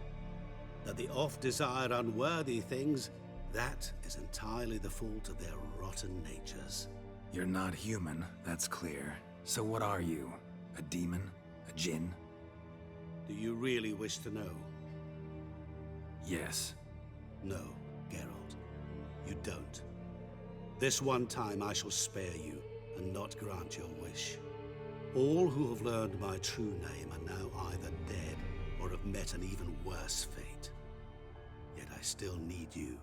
That they oft desire unworthy things, that is entirely the fault of their rotten natures. You're not human, that's clear. So what are you? A demon? A djinn? Do you really wish to know? Yes. No, Geralt. You don't. This one time I shall spare you, and not grant your wish. All who have learned my true name are now either dead, or have met an even worse fate. Yet I still need you.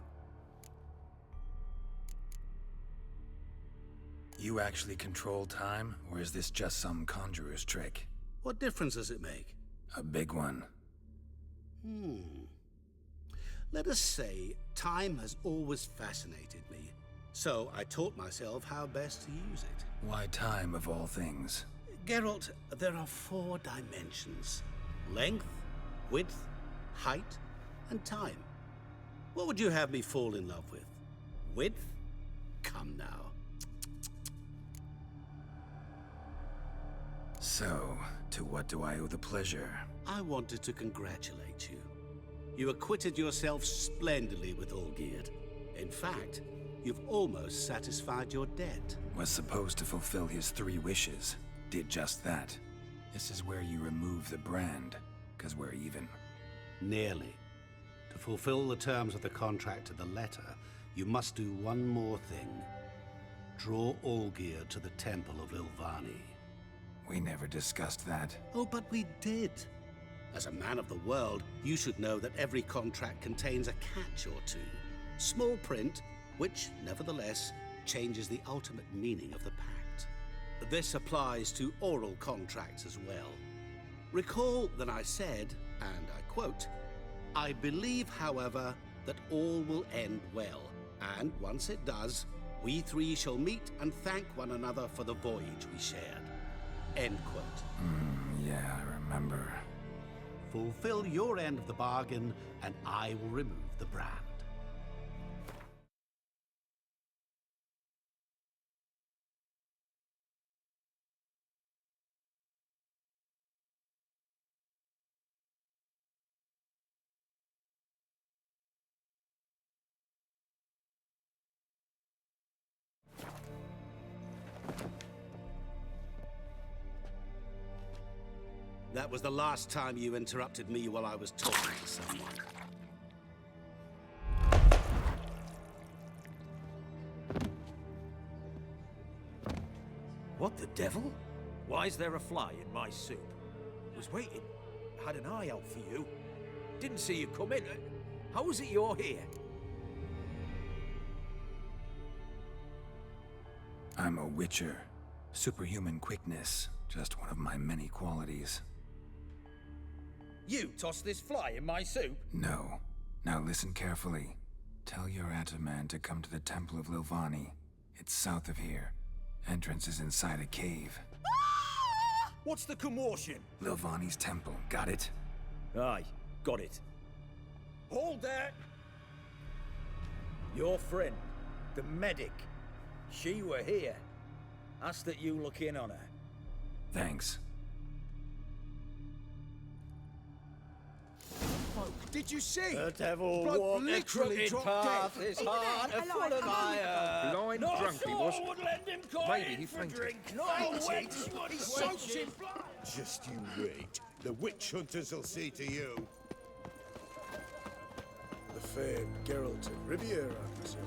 You actually control time, or is this just some conjurer's trick? What difference does it make? A big one. Let us say, time has always fascinated me. So I taught myself how best to use it. Why time of all things? Geralt, there are 4 dimensions. Length, width, height, and time. What would you have me fall in love with? Width? Come now. So, to what do I owe the pleasure? I wanted to congratulate you. You acquitted yourself splendidly with Olgierd. In fact, you've almost satisfied your debt. Was supposed to fulfill his 3 wishes. Did just that. This is where you remove the brand, 'cause we're even. Nearly. To fulfill the terms of the contract to the letter, you must do one more thing. Draw Olgierd to the Temple of Lilvani. We never discussed that. Oh, but we did. As a man of the world, you should know that every contract contains a catch or two. Small print, which, nevertheless, changes the ultimate meaning of the pact. This applies to oral contracts as well. Recall that I said, and I quote, "I believe, however, that all will end well, and once it does, we three shall meet and thank one another for the voyage we shared." End quote. Yeah, I remember. Fulfill your end of the bargain, and I will remove the brand. That was the last time you interrupted me while I was talking to someone. What the devil? Why is there a fly in my soup? Was waiting. Had an eye out for you. Didn't see you come in. How is it you're here? I'm a witcher. Superhuman quickness, just one of my many qualities. You tossed this fly in my soup? No. Now listen carefully. Tell your Ataman to come to the Temple of Lilvani. It's south of here. Entrance is inside a cave. What's the commotion? Lilvani's temple, got it? Aye, got it. Hold there! Your friend, the medic, she were here. Asked that you look in on her. Thanks. Did you see? The devil Bloke walked a literally crooked dropped path, dead. his heart a full of iron. Blind No drunk he soul was. would lend him coin Maybe he for fainted. drink. No Fainted? wench would soaked in blood. Just you wait. The witch hunters will see to you. The famed Geralt of Riviera, I presume.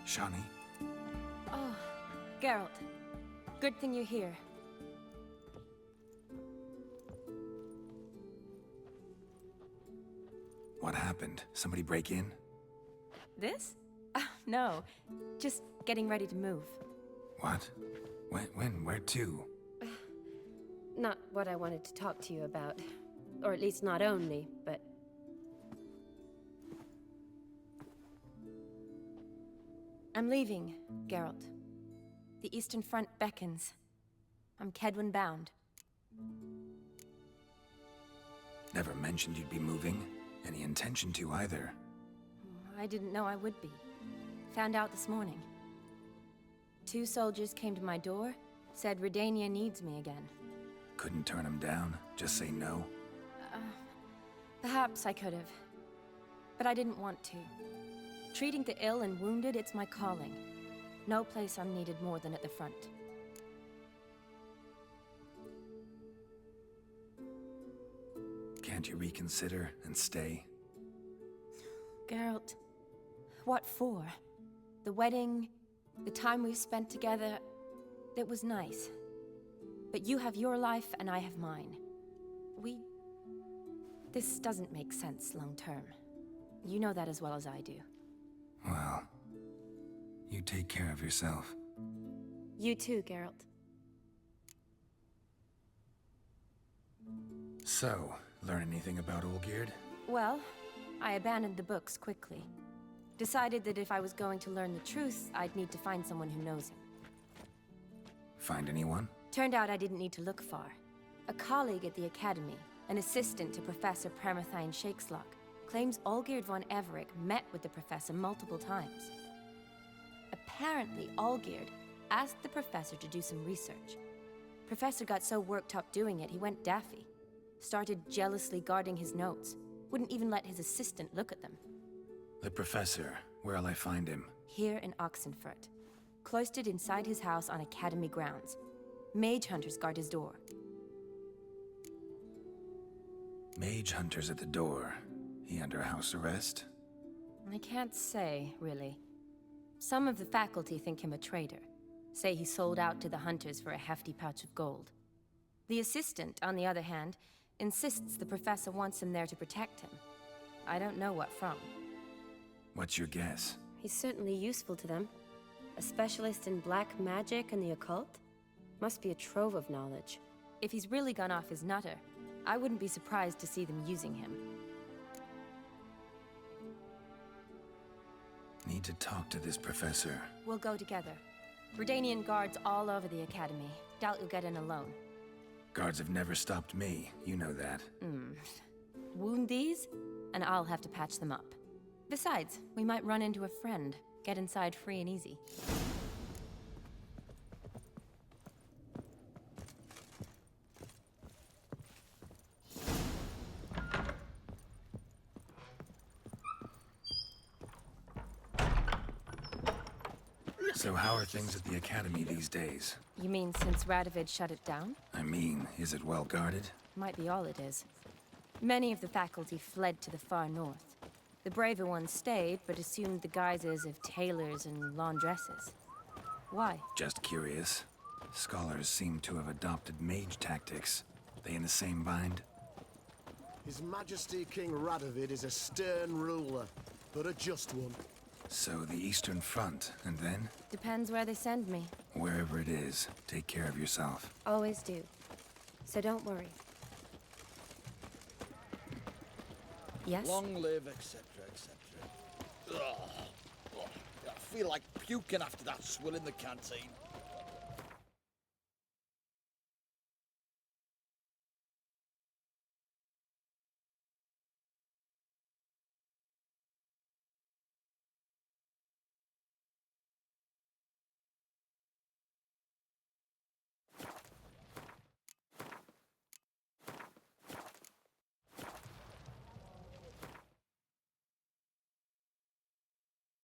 Shani? Oh, Geralt. Good thing you're here. What happened? Somebody break in? This? No. Just getting ready to move. What? When? Where to? Not what I wanted to talk to you about. Or at least not only, but... I'm leaving, Geralt. The Eastern Front beckons. I'm Kedwin bound. Never mentioned you'd be moving. Any intention to either. I didn't know I would be. Found out this morning. 2 soldiers came to my door, said Redania needs me again. Couldn't turn him down? Just say no? Perhaps I could have. But I didn't want to. Treating the ill and wounded, it's my calling. No place I'm needed more than at the front. Can't you reconsider and stay? Geralt, what for? The wedding, the time we've spent together, it was nice. But you have your life and I have mine. This doesn't make sense long term. You know that as well as I do. Well, you take care of yourself. You too, Geralt. So, learn anything about Olgierd? Well, I abandoned the books quickly. Decided that if I was going to learn the truth, I'd need to find someone who knows him. Find anyone? Turned out I didn't need to look far. A colleague at the Academy, an assistant to Professor Pramathine Shakeslock, claims Olgierd von Everec met with the professor multiple times. Apparently, Olgierd asked the professor to do some research. Professor got so worked up doing it, he went daffy. Started jealously guarding his notes. Wouldn't even let his assistant look at them. The professor. Where'll I find him? Here in Oxenfurt. cloistered inside his house on Academy grounds. Mage hunters guard his door. Mage hunters at the door. He under house arrest? I can't say, really. Some of the faculty think him a traitor. Say he sold out to the hunters for a hefty pouch of gold. The assistant, on the other hand, insists the professor wants him there to protect him. I don't know what from. What's your guess? He's certainly useful to them. A specialist in black magic and the occult? Must be a trove of knowledge. If he's really gone off his nutter, I wouldn't be surprised to see them using him. Need to talk to this professor. We'll go together. Redanian guards all over the Academy. Doubt you'll get in alone. Guards have never stopped me, you know that. Wound these, and I'll have to patch them up. Besides, we might run into a friend. Get inside free and easy. So how are things at the Academy these days? You mean since Radovid shut it down? I mean, is it well guarded? Might be all it is. Many of the faculty fled to the far north. The braver ones stayed, but assumed the guises of tailors and laundresses. Why? Just curious. Scholars seem to have adopted mage tactics. They in the same bind? His Majesty King Radovid is a stern ruler, but a just one. So the Eastern Front, and then? Depends where they send me. Wherever it is, take care of yourself. Always do. So don't worry. Yes? Long live, etc., etc. I feel like puking after that swill in the canteen.